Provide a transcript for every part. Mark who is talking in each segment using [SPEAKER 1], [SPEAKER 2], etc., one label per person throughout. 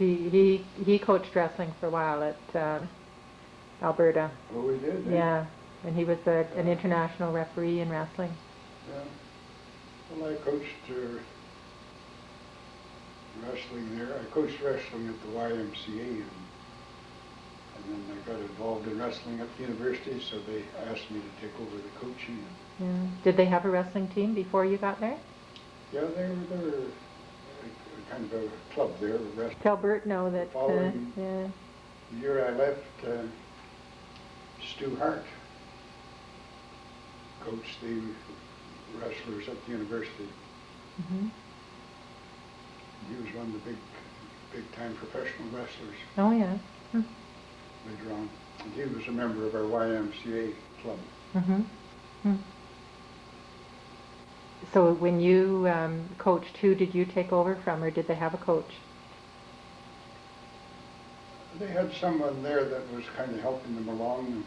[SPEAKER 1] He coached wrestling for a while at Alberta.
[SPEAKER 2] Oh, we did?
[SPEAKER 1] Yeah, and he was an international referee in wrestling.
[SPEAKER 2] Yeah. Well, I coached wrestling there. I coached wrestling at the YMCA, and then I got involved in wrestling at the university, so they asked me to take over the coaching.
[SPEAKER 1] Yeah. Did they have a wrestling team before you got there?
[SPEAKER 2] Yeah, they were kind of a club there.
[SPEAKER 1] Tell Bert know that.
[SPEAKER 2] The year I left, Stu Hart coached the wrestlers at the university.
[SPEAKER 1] Mm-hmm.
[SPEAKER 2] He was one of the big time professional wrestlers.
[SPEAKER 1] Oh yeah.
[SPEAKER 2] Later on, and he was a member of our YMCA club.
[SPEAKER 1] Mm-hmm. So when you coached, who did you take over from, or did they have a coach?
[SPEAKER 2] They had someone there that was kind of helping them along,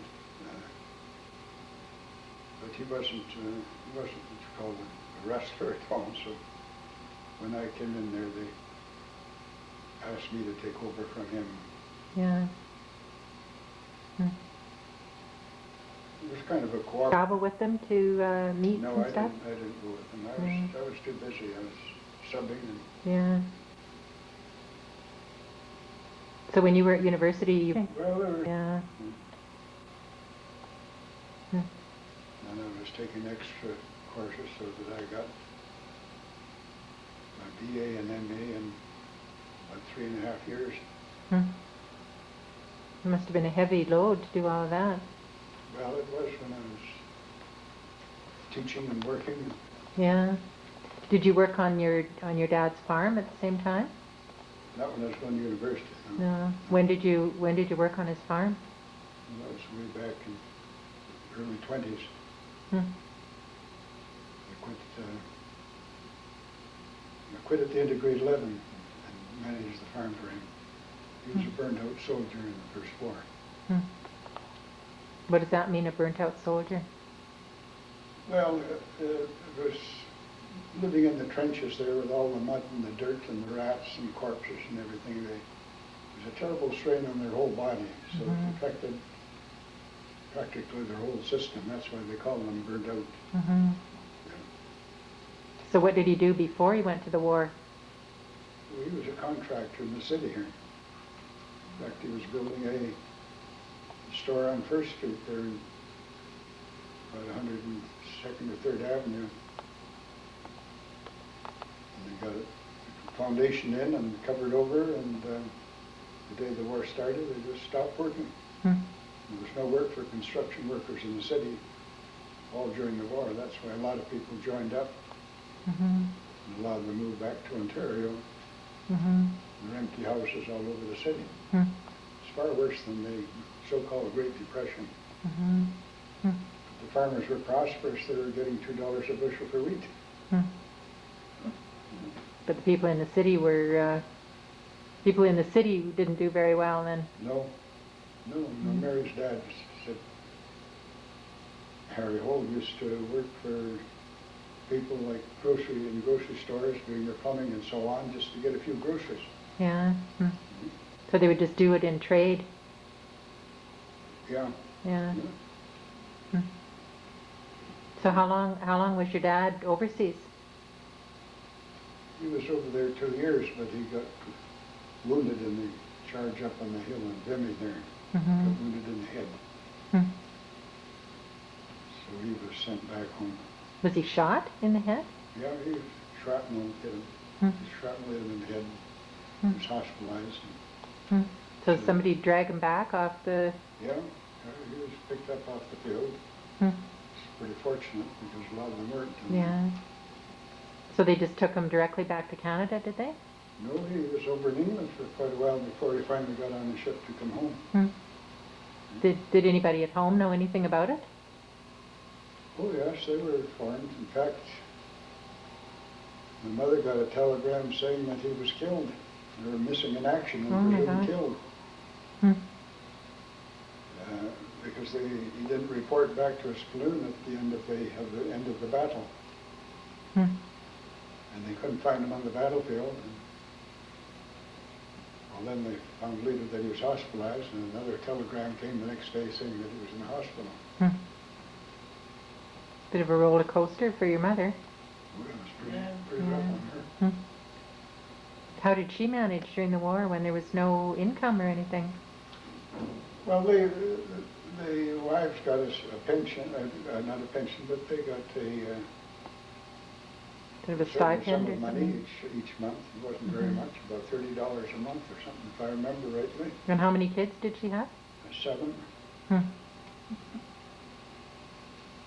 [SPEAKER 2] but he wasn't what you call a wrestler at all. So when I came in there, they asked me to take over from him.
[SPEAKER 1] Yeah.
[SPEAKER 2] It was kind of a cooperative.
[SPEAKER 1] Travel with them to meet
[SPEAKER 2] No,
[SPEAKER 1] and stuff?
[SPEAKER 2] I didn't go with them. I was too busy. I was subbing and.
[SPEAKER 1] Yeah. So when you were at university, you.
[SPEAKER 2] Well, there were.
[SPEAKER 1] Yeah.
[SPEAKER 2] And I was taking extra courses so that I got my BA and MA in about 3.5 years.
[SPEAKER 1] It must have been a heavy load to do all of that.
[SPEAKER 2] Well, it was when I was teaching and working.
[SPEAKER 1] Yeah. Did you work on your dad's farm at the same time?
[SPEAKER 2] Not when I was going to university.
[SPEAKER 1] No. When did you work on his farm?
[SPEAKER 2] Well, that was way back in the early 20s. I quit at the end of grade 11 and managed the farm for him. He was a burned-out soldier in the First War.
[SPEAKER 1] What does that mean, a burnt-out soldier?
[SPEAKER 2] Well, it was living in the trenches there with all the mud and the dirt and the rats and corpses and everything. It was a terrible strain on their whole body, so it affected practically their whole system. That's why they call them burned out. Yeah.
[SPEAKER 1] So what did he do before he went to the war?
[SPEAKER 2] Well, he was a contractor in the city here. In fact, he was building a store on First Street there in about 102nd or 3rd Avenue. And they got a foundation in and covered over, and the day the war started, they just stopped working. There was no work for construction workers in the city all during the war. That's why a lot of people joined up. And a lot of them moved back to Ontario. There were empty houses all over the city. It's far worse than the so-called Great Depression. The farmers were prosperous. They were getting $2 a bushel for wheat.
[SPEAKER 1] But the people in the city were didn't do very well then.
[SPEAKER 2] No. Mary's dad said Harry Holt used to work for people like in grocery stores doing their plumbing and so on, just to get a few groceries.
[SPEAKER 1] Yeah. So they would just do it in trade.
[SPEAKER 2] Yeah.
[SPEAKER 1] Yeah. So how long was your dad overseas?
[SPEAKER 2] He was over there 2 years, but he got wounded in the charge up on the hill in Vimy there. Got wounded in the head. So he was sent back home.
[SPEAKER 1] Was he shot in the head?
[SPEAKER 2] Yeah, he was shrapnel hit him. Shrapnel hit him in the head. He was hospitalized.
[SPEAKER 1] So somebody dragged him back off the...
[SPEAKER 2] Yeah, he was picked up off the field. It's pretty fortunate because a lot of them weren't.
[SPEAKER 1] Yeah. So they just took him directly back to Canada, did they?
[SPEAKER 2] No, he was over in England for quite a while before he finally got on the ship to come home.
[SPEAKER 1] Did anybody at home know anything about it?
[SPEAKER 2] Oh yes, they were informed. In fact, my mother got a telegram saying that he was killed. They were missing in action and presumed killed. Because he didn't report back to his platoon at the end of the battle. And they couldn't find him on the battlefield. And of Well, then they found later that he was hospitalized, and another telegram came the next day saying that he was in the hospital.
[SPEAKER 1] Hmm. Bit of a roller coaster for your mother.
[SPEAKER 2] Well, it was pretty rough on her.
[SPEAKER 1] Hmm. How did she manage during the war when there was no income or anything?
[SPEAKER 2] Well, the wives got us a pension, not a pension, but they got a
[SPEAKER 1] Bit of a
[SPEAKER 2] certain
[SPEAKER 1] stipend
[SPEAKER 2] sum
[SPEAKER 1] or
[SPEAKER 2] of money
[SPEAKER 1] something?
[SPEAKER 2] each month. It wasn't very much, about $30 a month or something, if I remember rightly.
[SPEAKER 1] And how many kids did she have?
[SPEAKER 2] 7.
[SPEAKER 1] Hmm.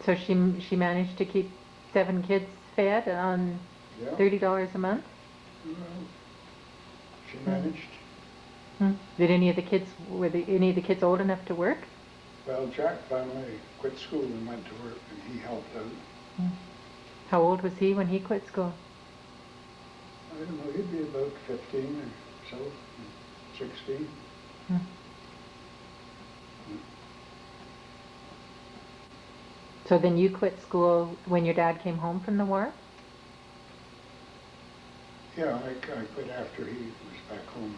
[SPEAKER 1] So she managed to keep 7 kids fed on
[SPEAKER 2] Yeah.
[SPEAKER 1] $30 a month?
[SPEAKER 2] Well, she managed.
[SPEAKER 1] Hmm. Did any of the kids, any of the kids old enough to work?
[SPEAKER 2] Well, Jack finally quit school and went to work, and he helped out.
[SPEAKER 1] Hmm. How old was he when he quit school?
[SPEAKER 2] I don't know, he'd be about 15 or so, 16.
[SPEAKER 1] Hmm. So then you quit school when your dad came home from the war?
[SPEAKER 2] Yeah, I quit after he was back home.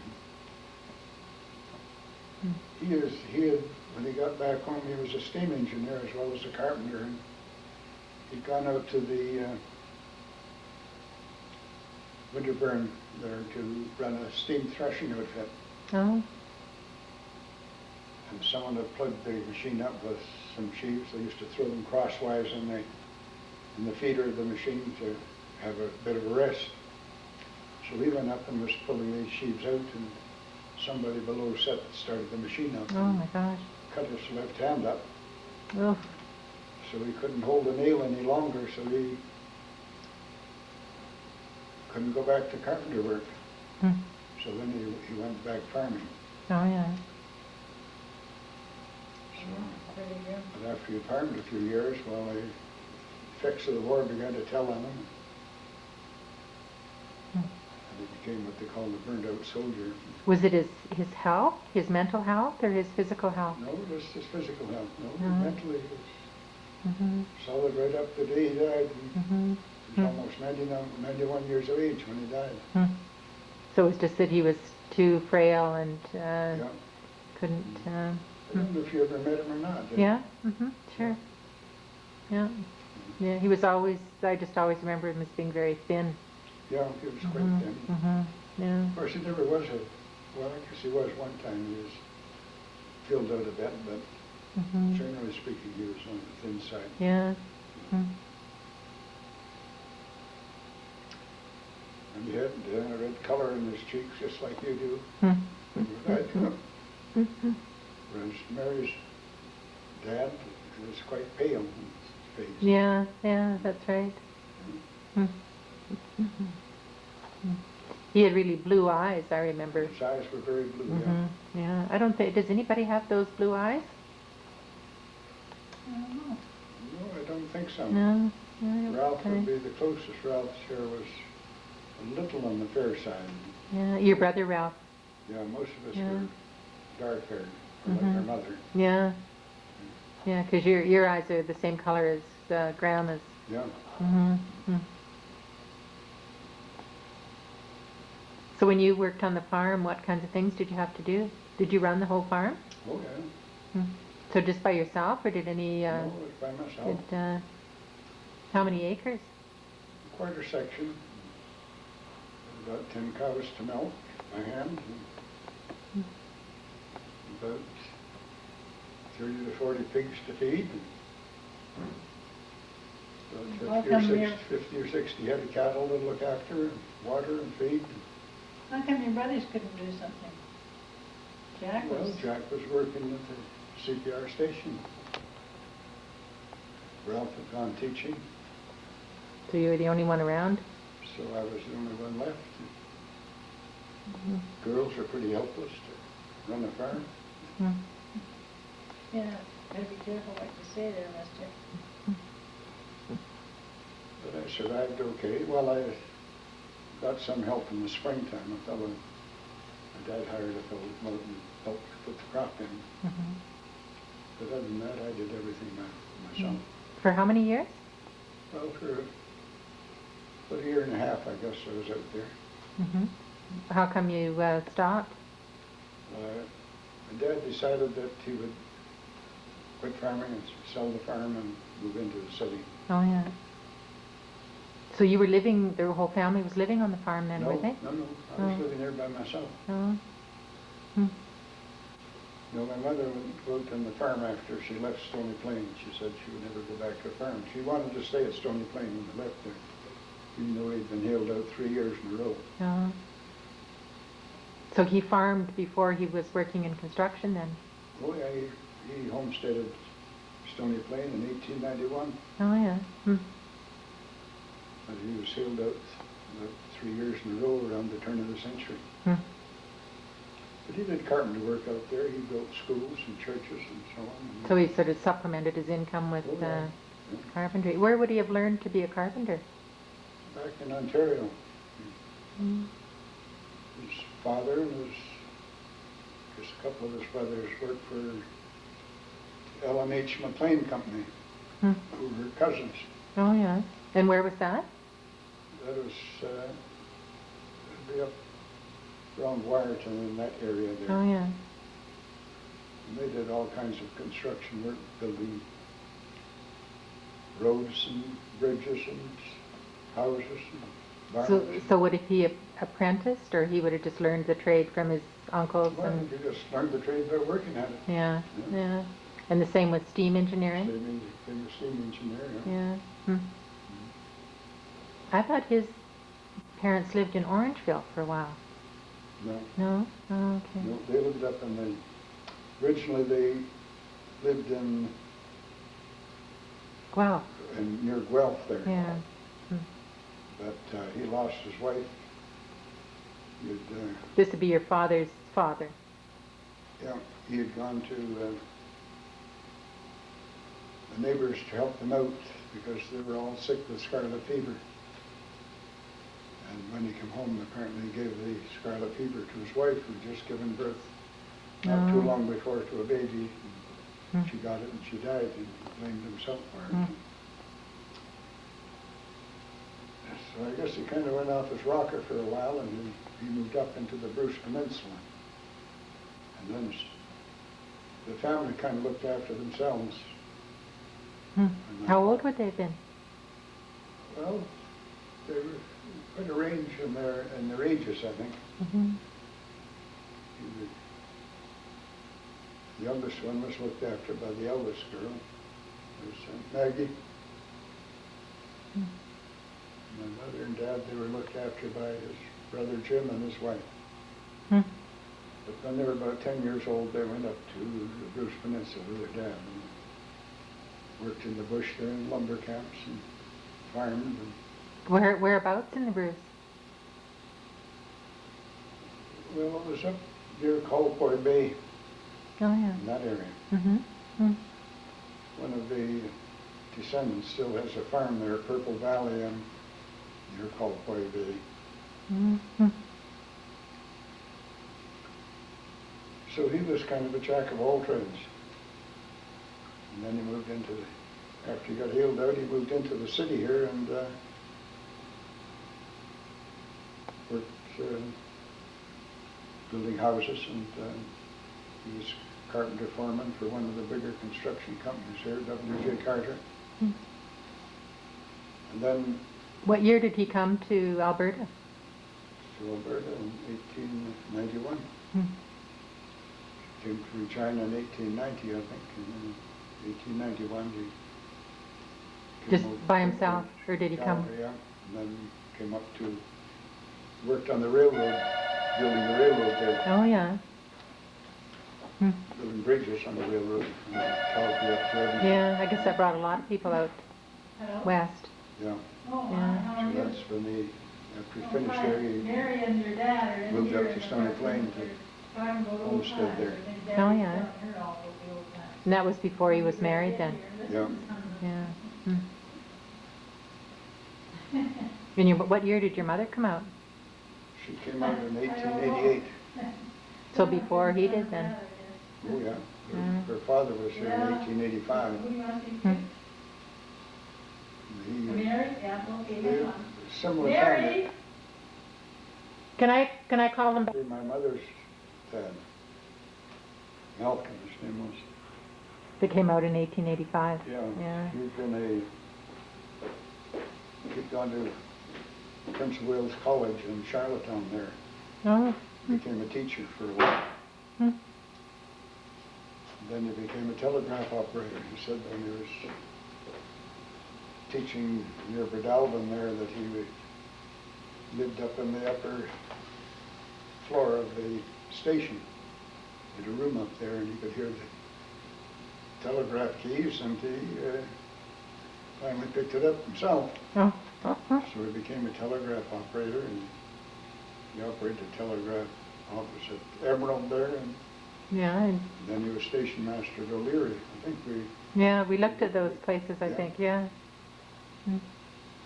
[SPEAKER 1] Hmm.
[SPEAKER 2] He had, when he got back home, he was a steam engineer as well as a carpenter, and he'd gone out to the Winterburn there to run a steam threshing outfit.
[SPEAKER 1] Oh.
[SPEAKER 2] And someone had plugged the machine up with some sheaves. They used to throw them crosswise in the feeder of the machine to have a bit of a rest. So he went up and was pulling these sheaves out, and somebody below Sept started the machine up.
[SPEAKER 1] Oh my gosh.
[SPEAKER 2] Cut his left hand up.
[SPEAKER 1] Oof.
[SPEAKER 2] So he couldn't hold a nail any longer, so he couldn't go back to carpenter work.
[SPEAKER 1] Hmm.
[SPEAKER 2] So then he went back farming.
[SPEAKER 1] Oh yeah.
[SPEAKER 2] So, but after he farmed a few years, well, the effects of the war began to tell on him.
[SPEAKER 1] Hmm.
[SPEAKER 2] And he became what they call the burned out soldier.
[SPEAKER 1] Was it his health, his mental health, or his physical health?
[SPEAKER 2] No, it was his physical health. No,
[SPEAKER 1] No.
[SPEAKER 2] mentally he was
[SPEAKER 1] Mm-hmm.
[SPEAKER 2] solid right up to the day he died.
[SPEAKER 1] Mm-hmm.
[SPEAKER 2] He was almost 91 years of age when he died.
[SPEAKER 1] Hmm. So it was just that he was too frail and
[SPEAKER 2] Yeah.
[SPEAKER 1] couldn't.
[SPEAKER 2] I don't know if you ever met him or not. Did you?
[SPEAKER 1] Yeah. Mm-hmm. Sure. Yeah. Yeah. He was always. I just always remember him as being very thin.
[SPEAKER 2] Yeah, he was quite
[SPEAKER 1] Mm-hmm.
[SPEAKER 2] thin.
[SPEAKER 1] Mm-hmm. Yeah.
[SPEAKER 2] Of course, he never was well, I guess he was one time. He was filled out a bit, but
[SPEAKER 1] Mm-hmm.
[SPEAKER 2] generally speaking, he was on the thin side.
[SPEAKER 1] Yeah. Hmm.
[SPEAKER 2] And he had a red color in his cheeks, just like you do.
[SPEAKER 1] Hmm.
[SPEAKER 2] when you died.
[SPEAKER 1] Mm-hmm.
[SPEAKER 2] Whereas Mary's dad was quite pale in his face.
[SPEAKER 1] Yeah. Yeah. That's right. Hmm. Mm-hmm. He had really blue eyes. I remember.
[SPEAKER 2] His eyes were very blue,
[SPEAKER 1] Mm-hmm. Yeah. I don't think. Does anybody have those blue eyes?
[SPEAKER 2] No, I don't think so.
[SPEAKER 1] No. No.
[SPEAKER 2] Ralph
[SPEAKER 1] Okay.
[SPEAKER 2] would be the closest. Ralph's hair was a little on the fair side.
[SPEAKER 1] Yeah. Your brother Ralph.
[SPEAKER 2] Yeah, most of us
[SPEAKER 1] Yeah.
[SPEAKER 2] were dark haired, like
[SPEAKER 1] Mhm.
[SPEAKER 2] our mother.
[SPEAKER 1] Yeah. Yeah, because your eyes are the same color as Grandma's.
[SPEAKER 2] Yeah.
[SPEAKER 1] Mm-hmm. So when you worked on the farm, what kinds of things did you have to do? Did you run the whole farm?
[SPEAKER 2] Oh, yeah.
[SPEAKER 1] Hmm. So just by yourself, or did any?
[SPEAKER 2] No, it was by myself.
[SPEAKER 1] How many acres?
[SPEAKER 2] A quarter section. About 10 cows to milk by hand. And about 30 to 40 pigs to feed.
[SPEAKER 3] How
[SPEAKER 2] About
[SPEAKER 3] come
[SPEAKER 2] 50 or 60 head of cattle to look after, and water and feed.
[SPEAKER 3] How come your brothers couldn't do something? Jack
[SPEAKER 2] Well,
[SPEAKER 3] was...
[SPEAKER 2] Jack was working at the CPR station. Ralph had gone teaching,
[SPEAKER 1] So you were the only one around?
[SPEAKER 2] so I was the only one left.
[SPEAKER 1] Mm-hmm.
[SPEAKER 2] Girls are pretty helpless to run a farm.
[SPEAKER 1] Hmm.
[SPEAKER 3] Yeah, gotta be careful what you say there, mister.
[SPEAKER 2] But I survived okay. Well, I got some help in the springtime. A fellow, my dad hired a fellow to come out and help put the crop in.
[SPEAKER 1] Mm-hmm.
[SPEAKER 2] But other than that, I did everything myself.
[SPEAKER 1] For how many years?
[SPEAKER 2] Well, for about a year and a half, I guess, I was out there.
[SPEAKER 1] Mm-hmm. How come you stopped?
[SPEAKER 2] My dad decided that he would quit farming and sell the farm and move into the city.
[SPEAKER 1] Oh, yeah. So you were living, their whole family was living on the farm then, were they?
[SPEAKER 2] No, I was
[SPEAKER 1] Oh.
[SPEAKER 2] living there by myself.
[SPEAKER 1] Oh. Hmm.
[SPEAKER 2] No, my mother worked on the farm after she left Stony Plain. She said she would never go back to a farm. She wanted to stay at Stony Plain when they left there, even though he'd been hailed out 3 years in a row.
[SPEAKER 1] Oh. So he farmed before he was working in construction then?
[SPEAKER 2] Oh yeah, he homesteaded Stony Plain in 1891.
[SPEAKER 1] Oh, yeah. Hmm.
[SPEAKER 2] But he was hailed out about 3 years in a row around the turn of the century.
[SPEAKER 1] Hmm.
[SPEAKER 2] But he did carpenter work out there. He built schools and churches and so on.
[SPEAKER 1] So he sort of supplemented his income with
[SPEAKER 2] Oh, yeah. Yeah.
[SPEAKER 1] carpentry. Where would he have learned to be a carpenter?
[SPEAKER 2] Back in Ontario.
[SPEAKER 1] Hmm.
[SPEAKER 2] His father and just a couple of his brothers worked for L&H McLean Company,
[SPEAKER 1] Hmm.
[SPEAKER 2] who were cousins.
[SPEAKER 1] Oh, yeah. And where was that?
[SPEAKER 2] That was it'd be up around Wyerton in that area there.
[SPEAKER 1] Oh, yeah.
[SPEAKER 2] And they did all kinds of construction work, building roads and bridges and houses and
[SPEAKER 1] So,
[SPEAKER 2] barns.
[SPEAKER 1] so would he have apprenticed, or he would have just learned the trade from his uncles?
[SPEAKER 2] Well,
[SPEAKER 1] And
[SPEAKER 2] you just learned the trade by working at it.
[SPEAKER 1] yeah,
[SPEAKER 2] Yeah.
[SPEAKER 1] yeah. And the same with steam engineering?
[SPEAKER 2] Being a steam engineer, yeah.
[SPEAKER 1] Yeah. Hmm. I thought his parents lived in Orangeville for a while.
[SPEAKER 2] No,
[SPEAKER 1] No? Oh, okay.
[SPEAKER 2] no, they lived up in the, originally they lived in
[SPEAKER 1] Wow.
[SPEAKER 2] near Guelph there.
[SPEAKER 1] Yeah. Hmm.
[SPEAKER 2] But he lost his wife. He'd,
[SPEAKER 1] This would be your father's father.
[SPEAKER 2] yeah, he had gone to the neighbors to help them out because they were all sick with scarlet fever. And when he came home, apparently he gave the scarlet fever to his wife, who'd just given birth not too
[SPEAKER 1] Oh.
[SPEAKER 2] long before to a baby.
[SPEAKER 1] Hmm.
[SPEAKER 2] She got it and she died, and he blamed himself for it.
[SPEAKER 1] Hmm.
[SPEAKER 2] So I guess he kind of went off his rocker for a while, and then he moved up into the Bruce Peninsula. And then the family kind of looked after themselves.
[SPEAKER 1] Hmm.
[SPEAKER 2] And
[SPEAKER 1] How old would they have been?
[SPEAKER 2] Well, they were quite a range in their ages, I think.
[SPEAKER 1] Mm-hmm.
[SPEAKER 2] The youngest one was looked after by the eldest girl. It was Maggie.
[SPEAKER 1] Hmm.
[SPEAKER 2] My mother and dad, they were looked after by his brother Jim and his wife.
[SPEAKER 1] Hmm.
[SPEAKER 2] But when they were about 10 years old, they went up to the Bruce Peninsula with their dad and worked in the bush there in lumber camps and farmed. And
[SPEAKER 1] Whereabouts in the Bruce?
[SPEAKER 2] well, it was up near Colpoy Bay,
[SPEAKER 1] Oh, yeah.
[SPEAKER 2] in that area.
[SPEAKER 1] Mm-hmm. Hmm.
[SPEAKER 2] One of the descendants still has a farm there, Purple Valley, near Colpoy Bay.
[SPEAKER 1] Mm-hmm.
[SPEAKER 2] So he was kind of a jack of all trades. And then he moved into, after he got healed out, he moved into the city here and worked building houses, and he was carpenter foreman for one of the bigger construction companies here, W.J. Carter.
[SPEAKER 1] Hmm.
[SPEAKER 2] And then
[SPEAKER 1] What year did he come to Alberta?
[SPEAKER 2] to Alberta in 1891.
[SPEAKER 1] Hmm.
[SPEAKER 2] Came to Regina in 1890, I think, and then in 1891 he
[SPEAKER 1] Just
[SPEAKER 2] came out
[SPEAKER 1] by
[SPEAKER 2] to
[SPEAKER 1] himself, or did he come?
[SPEAKER 2] Calgary, yeah, and then came up to, worked on the railroad, building the railroad there,
[SPEAKER 1] Oh, yeah. Hmm.
[SPEAKER 2] building bridges on the railroad from Calgary up to Edmonton.
[SPEAKER 1] Yeah, I guess that brought a lot of people out
[SPEAKER 3] Hello?
[SPEAKER 1] west.
[SPEAKER 2] Yeah,
[SPEAKER 3] Oh,
[SPEAKER 1] Yeah.
[SPEAKER 3] how
[SPEAKER 2] so
[SPEAKER 3] are you?
[SPEAKER 2] that's when he, after he
[SPEAKER 3] Oh,
[SPEAKER 2] finished
[SPEAKER 3] hi.
[SPEAKER 2] there, he
[SPEAKER 3] Mary and your dad are in
[SPEAKER 2] moved
[SPEAKER 3] here
[SPEAKER 2] up to
[SPEAKER 3] in the
[SPEAKER 2] Stony
[SPEAKER 3] apartment.
[SPEAKER 2] Plain to
[SPEAKER 3] They're talking about old
[SPEAKER 2] homestead
[SPEAKER 3] times.
[SPEAKER 2] there.
[SPEAKER 3] I think
[SPEAKER 1] Oh,
[SPEAKER 3] Daddy's
[SPEAKER 1] yeah.
[SPEAKER 3] telling her all about the old times.
[SPEAKER 1] And that was before he was married then?
[SPEAKER 2] Yeah.
[SPEAKER 1] Yeah. Hmm. And what year did your mother come out?
[SPEAKER 2] She came out in 1888.
[SPEAKER 1] So before he did then?
[SPEAKER 2] Oh, yeah.
[SPEAKER 1] Yeah.
[SPEAKER 2] Her father was here in 1885.
[SPEAKER 3] Who do you want to speak
[SPEAKER 1] Hmm.
[SPEAKER 3] to?
[SPEAKER 2] He,
[SPEAKER 3] Mary? Yeah, okay,
[SPEAKER 2] they-
[SPEAKER 3] hang on.
[SPEAKER 2] similar
[SPEAKER 3] Mary?
[SPEAKER 2] family.
[SPEAKER 1] Can I call him back?
[SPEAKER 2] My mother's dad. Malcolm, his name was.
[SPEAKER 1] That came out in 1885.
[SPEAKER 2] Yeah.
[SPEAKER 1] Yeah.
[SPEAKER 2] He'd gone to Prince of Wales College in Charlottetown there.
[SPEAKER 1] Oh.
[SPEAKER 2] Became a teacher for a while.
[SPEAKER 1] Hmm.
[SPEAKER 2] Then he became a telegraph operator. He said when he was teaching near Bredalbin there that he lived up in the upper floor of the station. He had a room up there and he could hear the telegraph keys, and he finally picked it up himself.
[SPEAKER 1] Oh.
[SPEAKER 2] So he became a telegraph operator, and he operated a telegraph office at Emerald there, and
[SPEAKER 1] Yeah. And
[SPEAKER 2] then he was station master at O'Leary. I think
[SPEAKER 1] we looked at those places, I think, yeah.
[SPEAKER 3] Do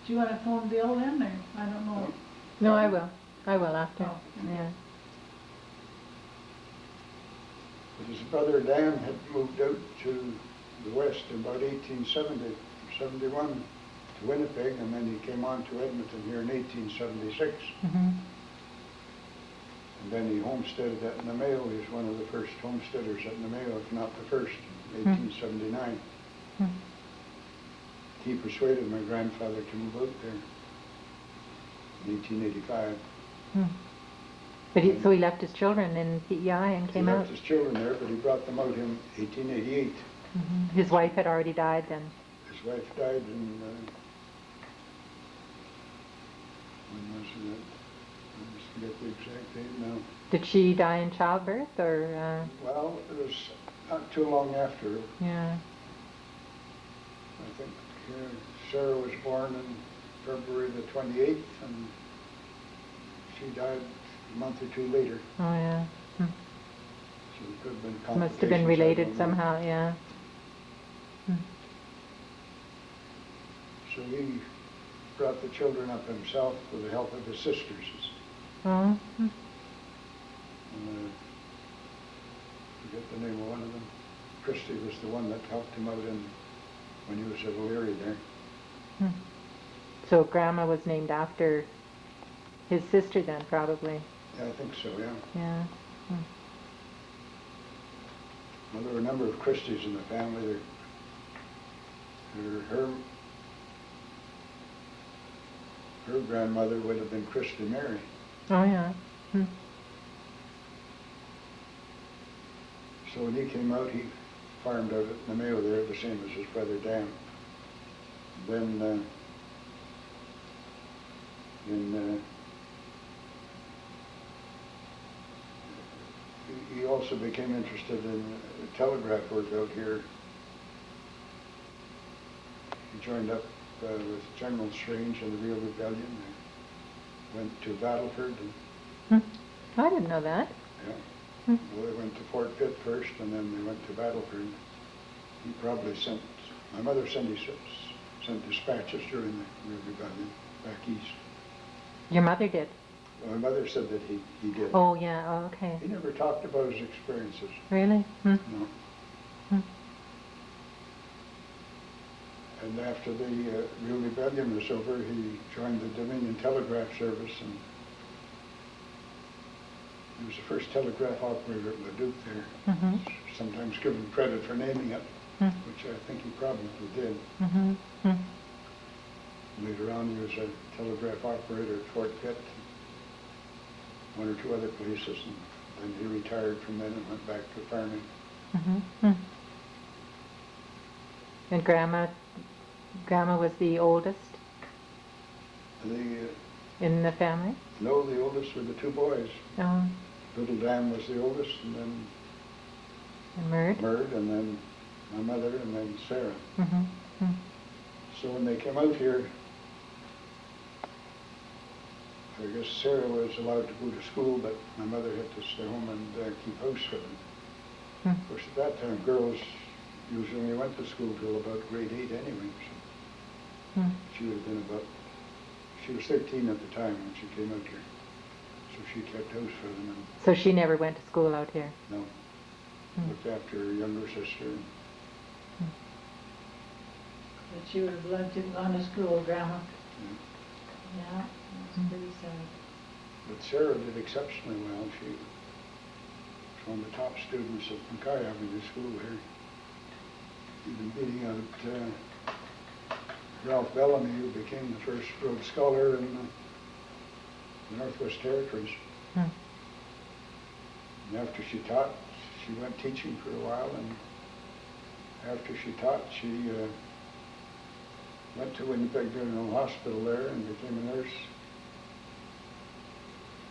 [SPEAKER 3] you want to phone Bill in, or, I don't know?
[SPEAKER 1] No, I will. I will after.
[SPEAKER 3] Oh.
[SPEAKER 1] Yeah.
[SPEAKER 2] But his brother Dan had moved out to the west in about 1870, 71 to Winnipeg, and then he came on to Edmonton here in 1876.
[SPEAKER 1] Mm-hmm.
[SPEAKER 2] And then he homesteaded at Namao. He was one of the first homesteaders at Namao, if not the first, in 1879.
[SPEAKER 1] Hmm.
[SPEAKER 2] He persuaded my grandfather to move out there in 1885.
[SPEAKER 1] Hmm. But so he left his children in PEI and came
[SPEAKER 2] He
[SPEAKER 1] out?
[SPEAKER 2] left his children there, but he brought them out in 1888.
[SPEAKER 1] Mm-hmm. His wife had already died then?
[SPEAKER 2] His wife died in, when was it? I just forget the exact date now.
[SPEAKER 1] Did she die in childbirth, or?
[SPEAKER 2] Well, it was not too long after.
[SPEAKER 1] Yeah.
[SPEAKER 2] I think Sarah was born in February the 28th, and she died a month or two later.
[SPEAKER 1] Oh, yeah. Hmm.
[SPEAKER 2] So it could have been
[SPEAKER 1] Must have been
[SPEAKER 2] complications, I
[SPEAKER 1] related
[SPEAKER 2] don't know.
[SPEAKER 1] somehow, yeah. Hmm.
[SPEAKER 2] So he brought the children up himself with the help of his sisters.
[SPEAKER 1] Oh. Hmm.
[SPEAKER 2] Forget the name of one of them. Christy was the one that helped him out when he was at O'Leary there.
[SPEAKER 1] Hmm. So Grandma was named after his sister then, probably?
[SPEAKER 2] Yeah, I think so, yeah.
[SPEAKER 1] Yeah. Hmm.
[SPEAKER 2] Well, there were a number of Christies in the family. Her grandmother would have been Christy Mary.
[SPEAKER 1] Oh, yeah. Hmm.
[SPEAKER 2] So when he came out, he farmed out at Namao there, the same as his brother Dan. Then he also became interested in telegraph work out here. He joined up with General Strange in the Real Rebellion. They went to Battleford.
[SPEAKER 1] Hmm. I didn't know that.
[SPEAKER 2] Yeah.
[SPEAKER 1] Hmm.
[SPEAKER 2] Well, they went to Fort Pitt first, and then they went to Battleford. He probably my mother sent dispatches during the Real Rebellion back east.
[SPEAKER 1] Your mother did?
[SPEAKER 2] My mother said that he did.
[SPEAKER 1] Oh, yeah. Oh, okay.
[SPEAKER 2] He never talked about his experiences.
[SPEAKER 1] Really? Hmm.
[SPEAKER 2] No.
[SPEAKER 1] Hmm.
[SPEAKER 2] And after the Real Rebellion was over, he joined the Dominion Telegraph Service, and he was the first telegraph operator at Leduc there.
[SPEAKER 1] Mm-hmm.
[SPEAKER 2] Sometimes given credit for naming it, which I think he probably did.
[SPEAKER 1] Mm-hmm. Hmm.
[SPEAKER 2] Later on, he was a telegraph operator at Fort Pitt, one or two other places, and then he retired from that and went back to farming.
[SPEAKER 1] Mm-hmm. Hmm. And Grandma was the oldest in the family?
[SPEAKER 2] No, the oldest were the two boys.
[SPEAKER 1] Oh.
[SPEAKER 2] Little Dan was the oldest, and then Murd, and then my mother, and then Sarah.
[SPEAKER 1] Mm-hmm. Hmm.
[SPEAKER 2] So when they came out here, I guess Sarah was allowed to go to school, but my mother had to stay home and keep house for them.
[SPEAKER 1] Hmm.
[SPEAKER 2] Of course, at that time, girls usually only went to school till about grade 8 anyway. So she would have been she was 13 at the time when she came out here. So she kept house for them. And
[SPEAKER 1] So she never went to school out here?
[SPEAKER 2] no, looked after her younger sister.
[SPEAKER 3] But she would have loved to have gone to school, Grandma.
[SPEAKER 2] Yeah.
[SPEAKER 3] Yeah, that's pretty sad.
[SPEAKER 2] But Sarah did exceptionally well. one of the top students at Mackay Avenue School here. He'd been beating out Ralph Bellamy, who became the first Rhodes Scholar in the Northwest Territories.
[SPEAKER 1] Hmm.
[SPEAKER 2] And after she taught, she went teaching for a while, and after she taught, she went to Winnipeg General Hospital there and became a nurse.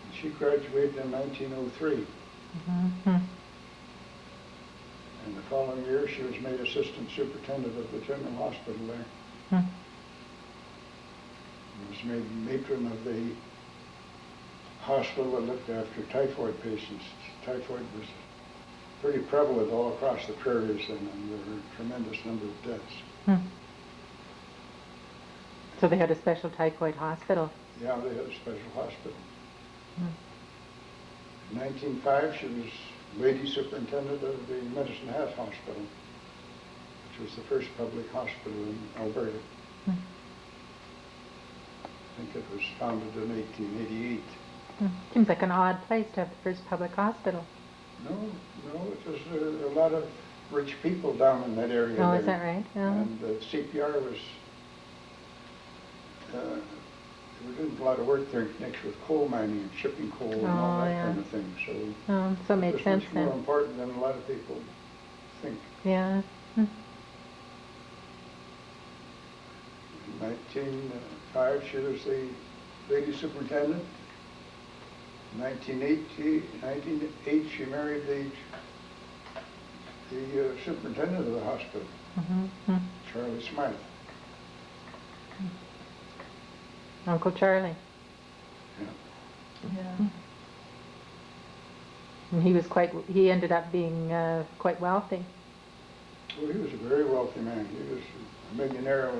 [SPEAKER 2] And she graduated in 1903.
[SPEAKER 1] Mm-hmm.
[SPEAKER 2] And the following year, she was made assistant superintendent of the General Hospital there.
[SPEAKER 1] Hmm.
[SPEAKER 2] And was made matron of the hospital that looked after typhoid patients. Typhoid was pretty prevalent all across the prairies, and there were a tremendous number of deaths.
[SPEAKER 1] Hmm. So they had a special typhoid hospital.
[SPEAKER 2] Yeah, they had a special hospital.
[SPEAKER 1] Hmm.
[SPEAKER 2] In 1905, she was lady superintendent of the Medicine Hat Hospital, which was the first public hospital in Alberta.
[SPEAKER 1] Hmm.
[SPEAKER 2] I think it was founded in 1888.
[SPEAKER 1] Hmm. Seems like an odd place to have the first public hospital.
[SPEAKER 2] No, it was a lot of rich people down in that area.
[SPEAKER 1] Oh,
[SPEAKER 2] there.
[SPEAKER 1] is that right? Oh.
[SPEAKER 2] And CPR was, they were doing a lot of work there connected with coal mining and shipping coal and all
[SPEAKER 1] Oh,
[SPEAKER 2] that
[SPEAKER 1] yeah.
[SPEAKER 2] kind of thing. So
[SPEAKER 1] So it made
[SPEAKER 2] was
[SPEAKER 1] sense
[SPEAKER 2] much
[SPEAKER 1] then.
[SPEAKER 2] more important than a lot of people think.
[SPEAKER 1] Yeah. Hmm.
[SPEAKER 2] In 1905, she was the lady superintendent. In 1908, she married the superintendent of the hospital,
[SPEAKER 1] Mm-hmm. Hmm.
[SPEAKER 2] Charlie Smythe.
[SPEAKER 1] Uncle Charlie.
[SPEAKER 2] Yeah.
[SPEAKER 3] Yeah.
[SPEAKER 1] And he ended up being quite wealthy.
[SPEAKER 2] Well, he was a very wealthy man. He was a millionaire,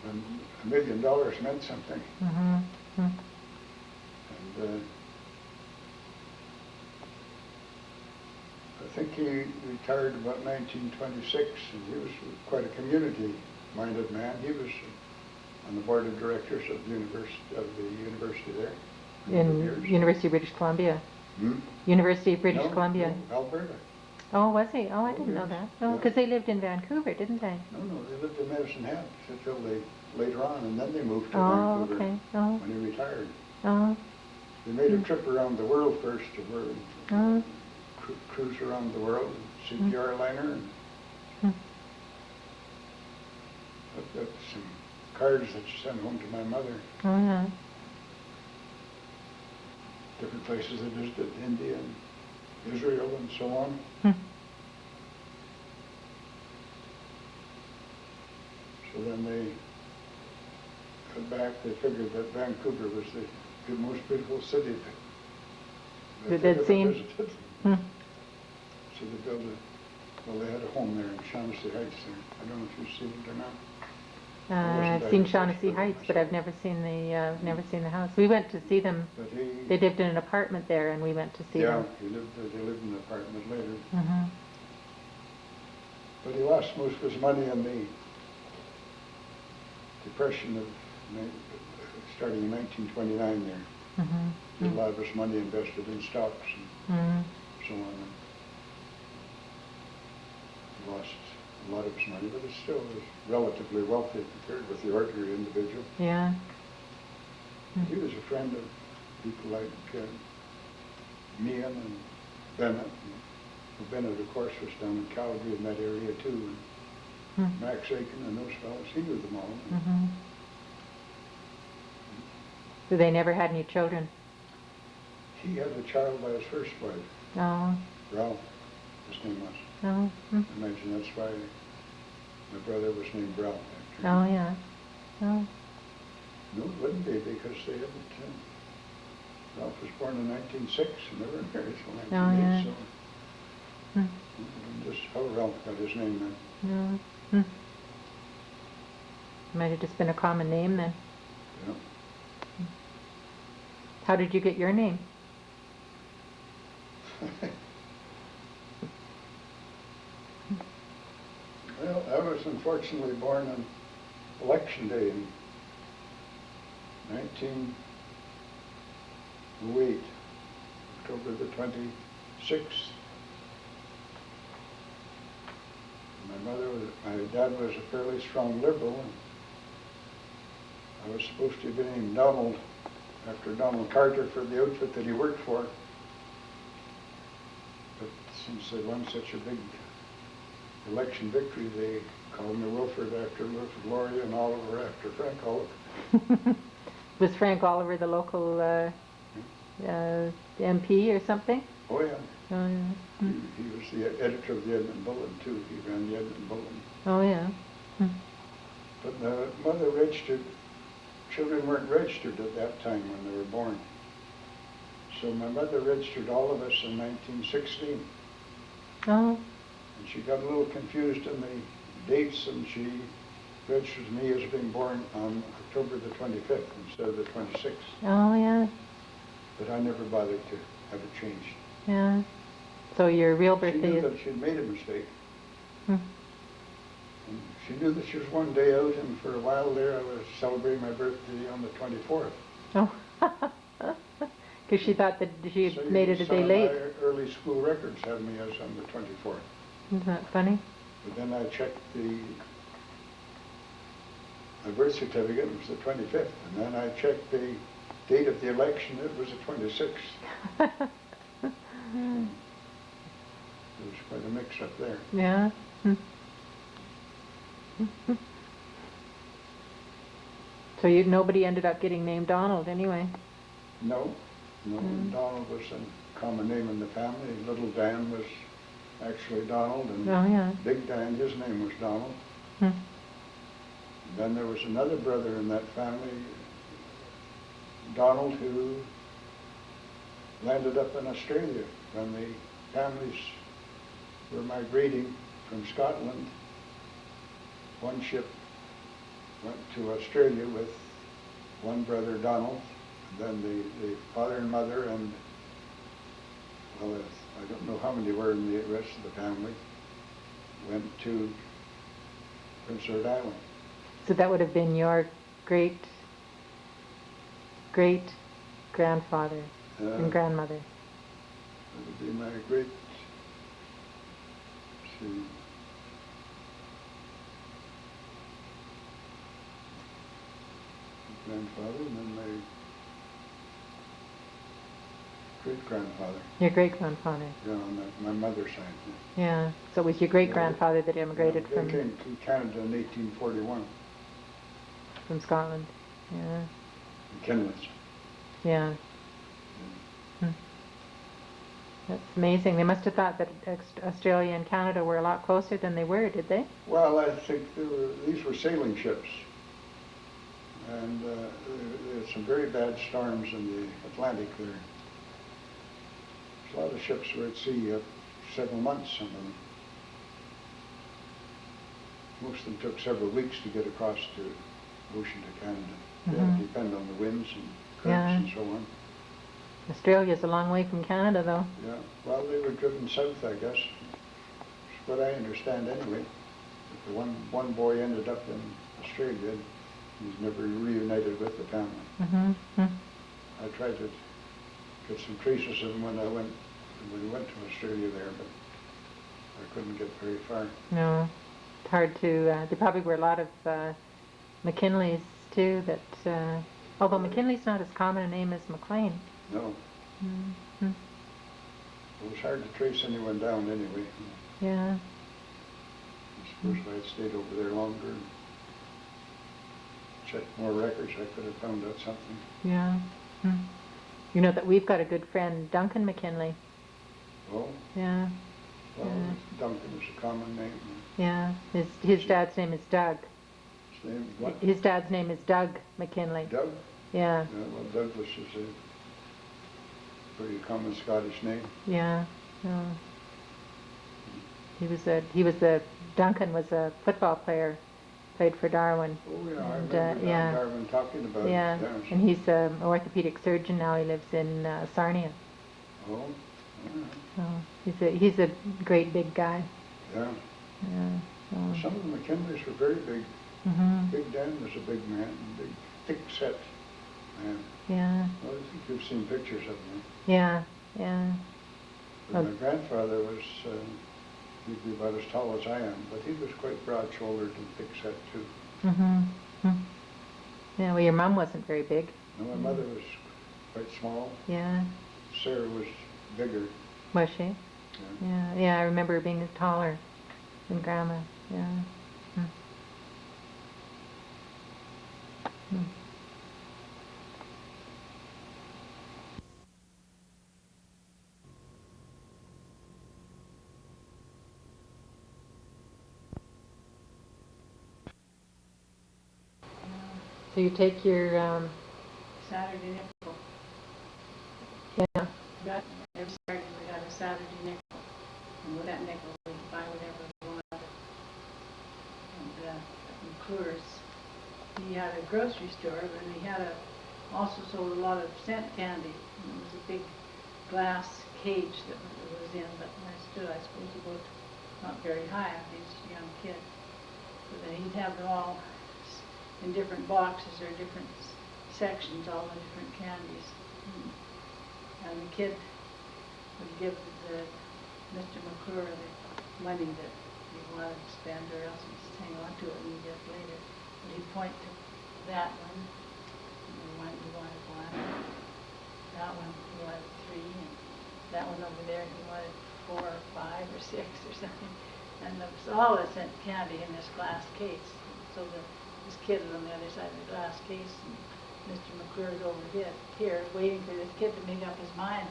[SPEAKER 2] and $1 million meant something.
[SPEAKER 1] Mm-hmm. Hmm.
[SPEAKER 2] And I think he retired about 1926, and he was quite a community-minded man. He was on the board of directors of the university there.
[SPEAKER 1] In University of British Columbia.
[SPEAKER 2] Hmm?
[SPEAKER 1] University of British
[SPEAKER 2] No,
[SPEAKER 1] Columbia.
[SPEAKER 2] no, Alberta.
[SPEAKER 1] Oh, was he? Oh, I
[SPEAKER 2] Oh,
[SPEAKER 1] didn't know
[SPEAKER 2] yes.
[SPEAKER 1] that. Oh,
[SPEAKER 2] Yeah.
[SPEAKER 1] because they lived in Vancouver, didn't they?
[SPEAKER 2] No, they lived in Medicine Hat until later on, and then they moved to
[SPEAKER 1] Oh,
[SPEAKER 2] Vancouver
[SPEAKER 1] okay. Oh,
[SPEAKER 2] when he retired.
[SPEAKER 1] oh,
[SPEAKER 2] They made a trip around the world first, to
[SPEAKER 1] oh.
[SPEAKER 2] cruise around the world, CPR liner, and
[SPEAKER 1] Hmm.
[SPEAKER 2] I've got some cards that you sent home to my mother.
[SPEAKER 1] Oh, yeah.
[SPEAKER 2] Different places they visited, India and Israel and so on.
[SPEAKER 1] Hmm.
[SPEAKER 2] So then they got back, they figured that Vancouver was the most beautiful city
[SPEAKER 1] That
[SPEAKER 2] they
[SPEAKER 1] they'd
[SPEAKER 2] ever
[SPEAKER 1] seen.
[SPEAKER 2] visited.
[SPEAKER 1] Hmm.
[SPEAKER 2] So they they had a home there in Shaughnessy Heights there. I don't know if you've seen it or not.
[SPEAKER 1] I've seen Shaughnessy Heights, but I've never seen the house. We went to see them.
[SPEAKER 2] But
[SPEAKER 1] They lived in an apartment there, and we went to see
[SPEAKER 2] yeah,
[SPEAKER 1] them.
[SPEAKER 2] they lived in an apartment later.
[SPEAKER 1] Mm-hmm.
[SPEAKER 2] But he lost most of his money in the Depression of starting in 1929 there.
[SPEAKER 1] Mm-hmm.
[SPEAKER 2] He had a lot of his money invested in stocks and
[SPEAKER 1] Mm-hmm.
[SPEAKER 2] so on. And he lost a lot of his money, but he still was relatively wealthy compared with the ordinary individual.
[SPEAKER 1] Yeah.
[SPEAKER 2] He was a friend of people like Meehan and Bennett. And Bennett, of course, was down in Calgary in that area too. And
[SPEAKER 1] Mm-hmm.
[SPEAKER 2] Max Aiken and those fellows, he knew them all.
[SPEAKER 1] Mm-hmm. So they never had any children?
[SPEAKER 2] He had a child by his first wife,
[SPEAKER 1] Oh.
[SPEAKER 2] Ralph, his name was.
[SPEAKER 1] Oh.
[SPEAKER 2] I
[SPEAKER 1] Hmm.
[SPEAKER 2] imagine that's why my brother was named Ralph after him.
[SPEAKER 1] Oh, yeah. Oh.
[SPEAKER 2] No, it wouldn't be because they hadn't. Ralph was born in 1906 and they weren't married till 1908.
[SPEAKER 1] Oh, yeah.
[SPEAKER 2] So
[SPEAKER 1] Hmm.
[SPEAKER 2] just how Ralph got his name then.
[SPEAKER 1] No. Hmm. Might have just been a common name then.
[SPEAKER 2] Yeah.
[SPEAKER 1] How did you get your name?
[SPEAKER 2] Well, I was unfortunately born on Election Day in 1908, October the 6th. My dad was a fairly strong liberal, and I was supposed to be named Donald after Donald Carter for the outfit that he worked for. But since they won such a big election victory, they called me Wilfred after Wilfred Laurie and Oliver after Frank Oliver.
[SPEAKER 1] Was Frank Oliver the local MP or something?
[SPEAKER 2] Oh yeah.
[SPEAKER 1] Oh yeah.
[SPEAKER 2] He was the editor of the Edmonton Bulletin too. He ran the Edmonton Bulletin.
[SPEAKER 1] Oh yeah.
[SPEAKER 2] But the mother registered, children weren't registered at that time when they were born. So my mother registered all of us in 1916.
[SPEAKER 1] Oh.
[SPEAKER 2] And she got a little confused in the dates, and she registered me as being born on October the 25th instead of the 26th.
[SPEAKER 1] Oh yeah.
[SPEAKER 2] But I never bothered to have it changed.
[SPEAKER 1] Yeah. So your real
[SPEAKER 2] She
[SPEAKER 1] birthday
[SPEAKER 2] knew
[SPEAKER 1] is...
[SPEAKER 2] that she'd made a mistake.
[SPEAKER 1] Hmm.
[SPEAKER 2] And she knew that she was one day out, and for a while there I was celebrating my birthday on the 24th.
[SPEAKER 1] Oh. Because she thought that she had
[SPEAKER 2] So
[SPEAKER 1] made it a day
[SPEAKER 2] some
[SPEAKER 1] late.
[SPEAKER 2] of my early school records have me as on the 24th.
[SPEAKER 1] Isn't that funny?
[SPEAKER 2] But then I checked my birth certificate, it was the 25th. And then I checked the date of the election, it was the 26th. There was quite a mix-up there.
[SPEAKER 1] Yeah. So nobody ended up getting named Donald anyway.
[SPEAKER 2] No, Donald was a common name in the family. Little Dan was actually Donald, and
[SPEAKER 1] Oh yeah.
[SPEAKER 2] Big Dan, his name was Donald.
[SPEAKER 1] Hmm.
[SPEAKER 2] Then there was another brother in that family, Donald, who landed up in Australia when the families were migrating from Scotland. One ship went to Australia with one brother, Donald, and then the father and mother, and well, I don't know how many were in the rest of the family, went to Prince Edward Island.
[SPEAKER 1] So that would have been your great grandfather and grandmother.
[SPEAKER 2] That would be my great, grandfather, and then my great-grandfather.
[SPEAKER 1] Your great-grandfather.
[SPEAKER 2] Yeah, on my mother's side.
[SPEAKER 1] Yeah. So it was your great-grandfather that immigrated
[SPEAKER 2] They
[SPEAKER 1] from
[SPEAKER 2] came to Canada in 1841.
[SPEAKER 1] from Scotland. Yeah.
[SPEAKER 2] McKinley's.
[SPEAKER 1] Yeah. That's amazing. They must have thought that Australia and Canada were a lot closer than they were, did they?
[SPEAKER 2] Well, I think these were sailing ships, and there were some very bad storms in the Atlantic there. A lot of ships were at sea several months, some of them. Most of them took several weeks to get across the ocean to Canada. They had to depend on the winds and currents and so on.
[SPEAKER 1] Australia's a long way from Canada, though.
[SPEAKER 2] Yeah, well, they were driven south, I guess. That's what I understand anyway. But the one boy ended up in Australia. He's never reunited with the family. I tried to get some traces of him when we went to Australia there, but I couldn't get very far.
[SPEAKER 1] No, it's hard to. There probably were a lot of McKinleys too. That although McKinley's not as common a name as McLean.
[SPEAKER 2] No. It was hard to trace anyone down anyway.
[SPEAKER 1] Yeah.
[SPEAKER 2] I suppose if I had stayed over there longer and checked more records, I could have found out something.
[SPEAKER 1] Yeah. You know that we've got a good friend, Duncan McKinley.
[SPEAKER 2] Oh?
[SPEAKER 1] Yeah.
[SPEAKER 2] Well, Duncan is a common name.
[SPEAKER 1] Yeah. His dad's name is Doug.
[SPEAKER 2] His name, what?
[SPEAKER 1] His dad's name is Doug McKinley.
[SPEAKER 2] Doug?
[SPEAKER 1] Yeah.
[SPEAKER 2] Yeah, well, Douglas is a pretty common Scottish name.
[SPEAKER 1] Yeah. Duncan was a football player, played for Darwin.
[SPEAKER 2] Oh yeah, I
[SPEAKER 1] And,
[SPEAKER 2] remember
[SPEAKER 1] yeah.
[SPEAKER 2] Darwin talking about
[SPEAKER 1] Yeah,
[SPEAKER 2] it.
[SPEAKER 1] and he's an orthopedic surgeon now. He lives in Sarnia.
[SPEAKER 2] Oh,
[SPEAKER 1] So he's a great big guy.
[SPEAKER 2] yeah.
[SPEAKER 1] Yeah. So.
[SPEAKER 2] Some of the McKinleys were very big. Big Dan was a big man, big, thick-set man.
[SPEAKER 1] Yeah.
[SPEAKER 2] Well, I think you've seen pictures of him.
[SPEAKER 1] Yeah. Yeah.
[SPEAKER 2] But my grandfather was, he'd be about as tall as I am, but he was quite broad-shouldered and thick-set too.
[SPEAKER 1] Mm-hmm. Hmm. Yeah, well, your mom wasn't very big.
[SPEAKER 2] And my mother was quite small.
[SPEAKER 1] Yeah.
[SPEAKER 2] Sarah was bigger.
[SPEAKER 1] Was she?
[SPEAKER 2] Yeah.
[SPEAKER 1] Yeah, yeah, I remember her being taller than Grandma, yeah. Hmm. Hmm. So you take your,
[SPEAKER 3] Saturday nickel.
[SPEAKER 1] yeah,
[SPEAKER 3] Every Saturday we got a Saturday nickel. And with that nickel we could buy whatever we wanted. And McClure's, he had a grocery store, and he had also sold a lot of cent candy. And it was a big glass cage that it was in, but I stood, I suppose, about not very high. I think it's a young kid. But then he'd have them all in different boxes or different sections, all the different candies. And the kid would give Mr. McClure the money that he wanted to spend, or else he'd just hang on to it and he'd get it later. But he'd point to that one, and the one he wanted one. That one he wanted 3, and that one over there he wanted 4 or 5 or 6 or something. And there was all this candy in this glass case. So this kid was on the other side of the glass case, and Mr. McClure's over here waiting for this kid to make up his mind.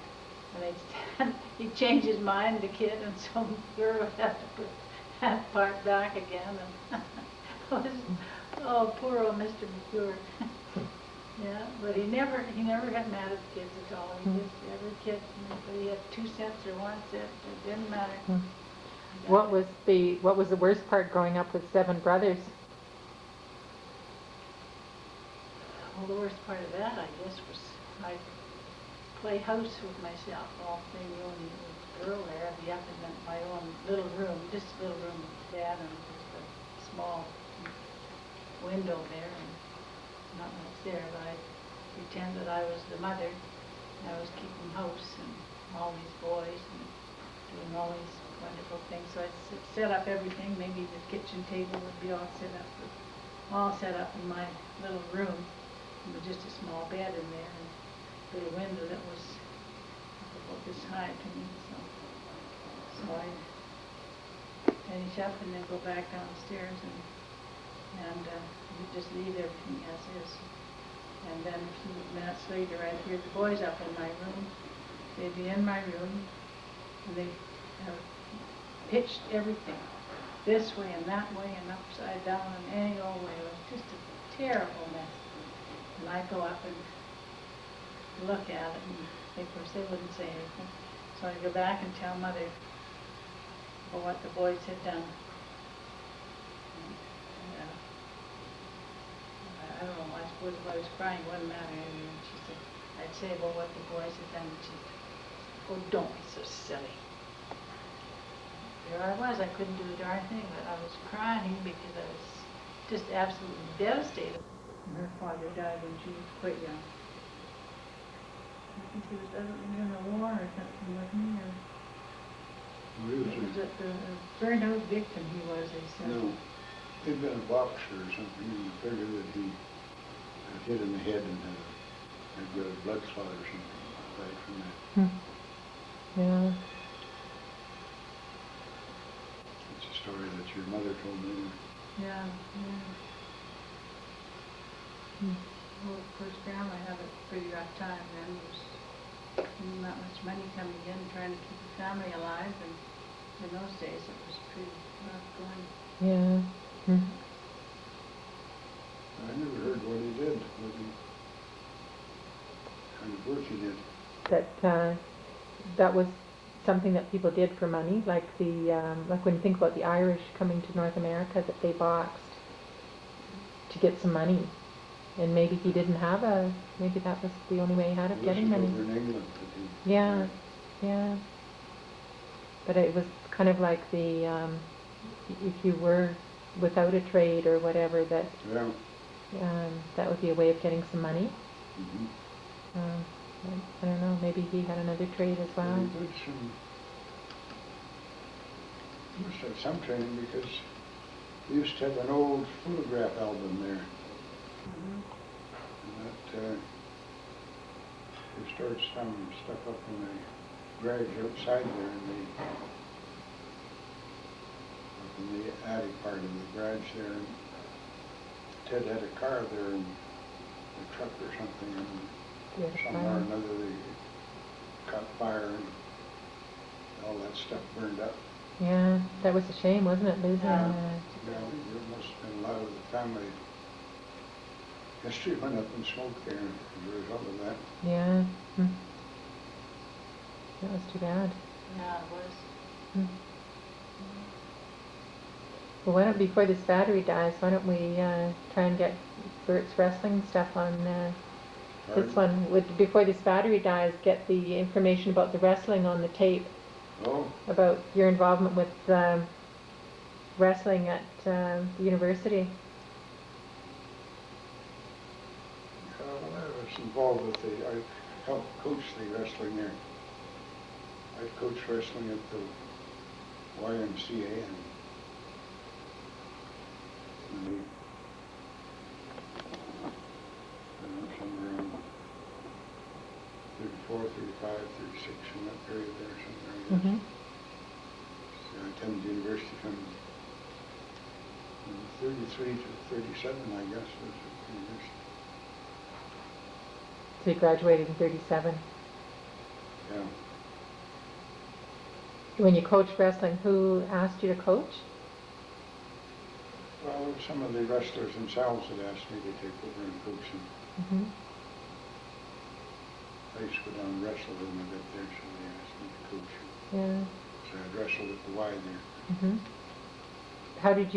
[SPEAKER 3] And he'd change his mind, the kid, and so McClure would have to put that part back again. And oh, poor old Mr. McClure. Yeah, but he never got mad at the kids at all. He just, every kid, whether he had 2 cents or 1 cent, it didn't matter.
[SPEAKER 1] What was the worst part growing up with 7 brothers?
[SPEAKER 3] Well, the worst part of that, I guess, was I'd play house with myself, all being the only girl there. I'd be up in my own little room, just a little room with Dad, and just a small window there, and not much there, but I'd pretend that I was the mother, and I was keeping house, and all these boys, and doing all these wonderful things. So I'd set up everything. Maybe the kitchen table would be all set up in my little room. There was just a small bed in there, and a little window that was about this high to me. So I'd finish up and then go back downstairs, and we'd just leave everything as is. And then a few minutes later, I'd hear the boys up in my room. They'd be in my room, and they'd have pitched everything this way and that way and upside down and any old way. It was just a terrible mess. And I'd go up and look at it, and of course they wouldn't say anything. So I'd go back and tell Mother about what the boys had done. I don't know, I suppose if I was crying, it wouldn't matter. And she said, I'd say about what the boys had done, and she'd say, oh, don't be so silly. There I was, I couldn't do a darn thing, but I was crying because I was just absolutely devastated. And her father died when she was quite young. I think he was in the war or something, wasn't he? Or it was a burned out victim he was, they said.
[SPEAKER 2] No, he'd been a boxer or something, and the figure that he got hit in the head and had got a blood clot or something, died from that.
[SPEAKER 1] Yeah.
[SPEAKER 2] It's a story that your mother told me.
[SPEAKER 3] Yeah, yeah. Well, of course, Grandma had a pretty rough time then. There was not much money coming in, trying to keep the family alive, and in those days it was pretty rough going.
[SPEAKER 1] Yeah.
[SPEAKER 2] I never heard what he did, what kind of work he did.
[SPEAKER 1] That was something that people did for money, like like when you think about the Irish coming to North America, that they boxed to get some money. And maybe he didn't have maybe that was the only way he had of getting money.
[SPEAKER 2] Over in England that he...
[SPEAKER 1] Yeah, yeah. But it was kind of like if you were without a trade or whatever, that that would be a way of getting some money.
[SPEAKER 2] Mm-hmm.
[SPEAKER 1] I don't know, maybe he had another trade as well.
[SPEAKER 2] He did some must have some training because we used to have an old photograph album there. And that, we stored some stuff up in the garage outside there up in the attic part of the garage there. And Ted had a car there and a truck or something, and somehow or another they caught fire and all that stuff burned up.
[SPEAKER 1] Yeah, that was a shame, wasn't it, losing?
[SPEAKER 2] Yeah, there must have been a lot of the family history went up in smoke there as a result of that.
[SPEAKER 1] Yeah. That was too bad.
[SPEAKER 3] Yeah, it was.
[SPEAKER 1] Well, why don't, before this battery dies, why don't we try and get Bert's wrestling stuff on this one? Before this battery dies, get the information about the wrestling on the tape.
[SPEAKER 2] Oh.
[SPEAKER 1] About your involvement with wrestling at the university.
[SPEAKER 2] Well, I was involved with I helped coach the wrestling there. I coached wrestling at the YMCA and somewhere around 34, 35, 36 in that period there somewhere, I guess. So I attended the university from 33 to 37, I guess, was at the university.
[SPEAKER 1] So you graduated in 37.
[SPEAKER 2] Yeah.
[SPEAKER 1] When you coached wrestling, who asked you to coach?
[SPEAKER 2] Well, some of the wrestlers themselves had asked me to take over and coach them. I used to go down and wrestle with them a bit there, so they asked me to coach them.
[SPEAKER 1] Yeah.
[SPEAKER 2] So I wrestled at the Y there.
[SPEAKER 1] How did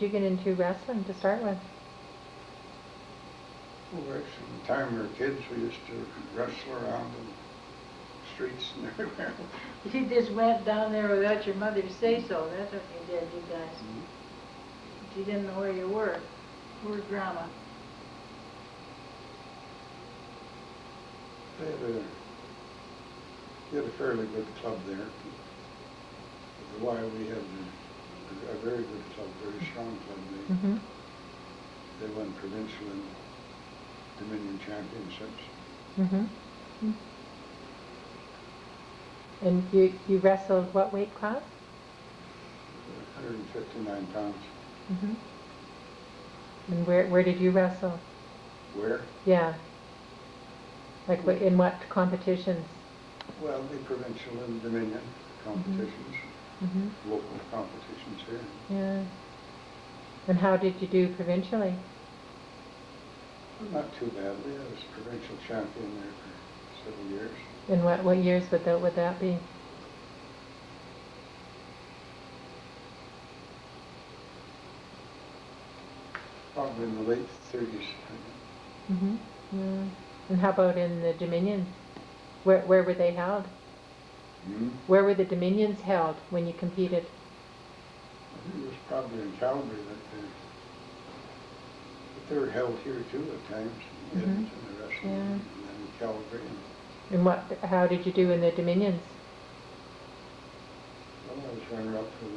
[SPEAKER 1] you get into wrestling to start with?
[SPEAKER 2] Well, right from the time we were kids, we used to wrestle around the streets and everywhere.
[SPEAKER 3] You just went down there without your mother to say so. That's what you did, you guys. You didn't know where you were. Poor grandma.
[SPEAKER 2] They had a fairly good club there. At the Y we had a very good club, very strong club. They won provincial and Dominion championships.
[SPEAKER 1] And you wrestled what weight class?
[SPEAKER 2] 159 pounds.
[SPEAKER 1] And where did you wrestle?
[SPEAKER 2] Where?
[SPEAKER 1] Yeah. Like in what competitions?
[SPEAKER 2] Well, the provincial and Dominion competitions, local competitions here.
[SPEAKER 1] Yeah. And how did you do provincially?
[SPEAKER 2] Well, not too badly. I was provincial champion there for several years.
[SPEAKER 1] And what years would that be?
[SPEAKER 2] Probably in the late 30s.
[SPEAKER 1] Yeah. And how about in the Dominions? Where were they held? Where were the Dominions held when you competed?
[SPEAKER 2] I think it was probably in Calgary but they were held here too at times. In Edmonton, the wrestling, and then in Calgary.
[SPEAKER 1] And how did you do in the Dominions?
[SPEAKER 2] Well, I was runner-up for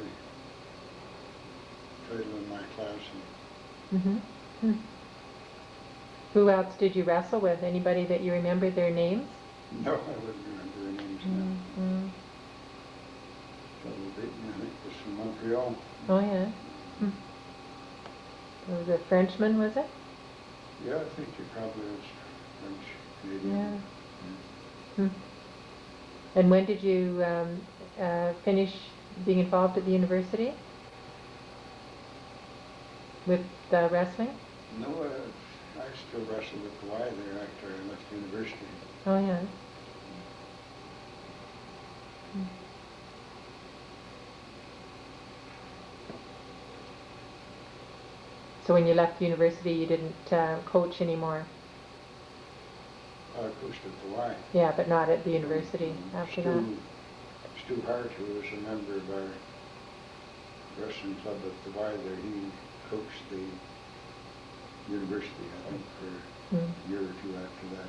[SPEAKER 2] the title in my class.
[SPEAKER 1] Who else did you wrestle with? Anybody that you remember their names?
[SPEAKER 2] No, I wouldn't remember their names now. Fellow beat me, I think, was from Montreal.
[SPEAKER 1] Oh, yeah. It was a Frenchman, was it?
[SPEAKER 2] Yeah, I think he probably was French, Canadian.
[SPEAKER 1] Yeah. And when did you finish being involved at the university? With wrestling?
[SPEAKER 2] No, I still wrestled at the Y there after I left university.
[SPEAKER 1] Oh, yeah. So when you left university, you didn't coach anymore?
[SPEAKER 2] I coached at the Y.
[SPEAKER 1] Yeah, but not at the university after that?
[SPEAKER 2] Stu Hart, who was a member of our wrestling club at the Y there, he coached the university, I think, for a year or two after that.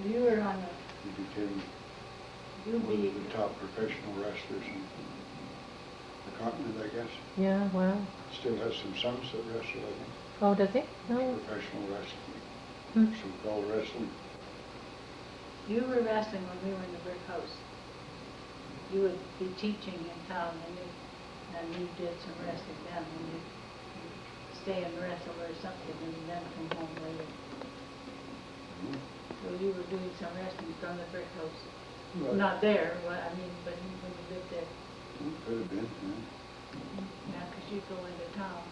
[SPEAKER 3] You were on
[SPEAKER 2] He became
[SPEAKER 3] You'll
[SPEAKER 2] one
[SPEAKER 3] be,
[SPEAKER 2] of the top professional wrestlers in the continent, I guess.
[SPEAKER 1] Yeah, wow.
[SPEAKER 2] Still has some sons that wrestle, I think.
[SPEAKER 1] Oh, does he? No.
[SPEAKER 2] Professional wrestling,
[SPEAKER 1] Hmm.
[SPEAKER 2] so-called wrestling.
[SPEAKER 3] you were wrestling when we were in the brick house. You would be teaching in town and you did some wrestling then and you'd stay and wrestle or something and then come home later. So you were doing some wrestling from the brick house.
[SPEAKER 2] Well,
[SPEAKER 3] Not there, but I mean, but when you lived there.
[SPEAKER 2] Could have been,
[SPEAKER 3] Yeah, 'cause you'd go into town.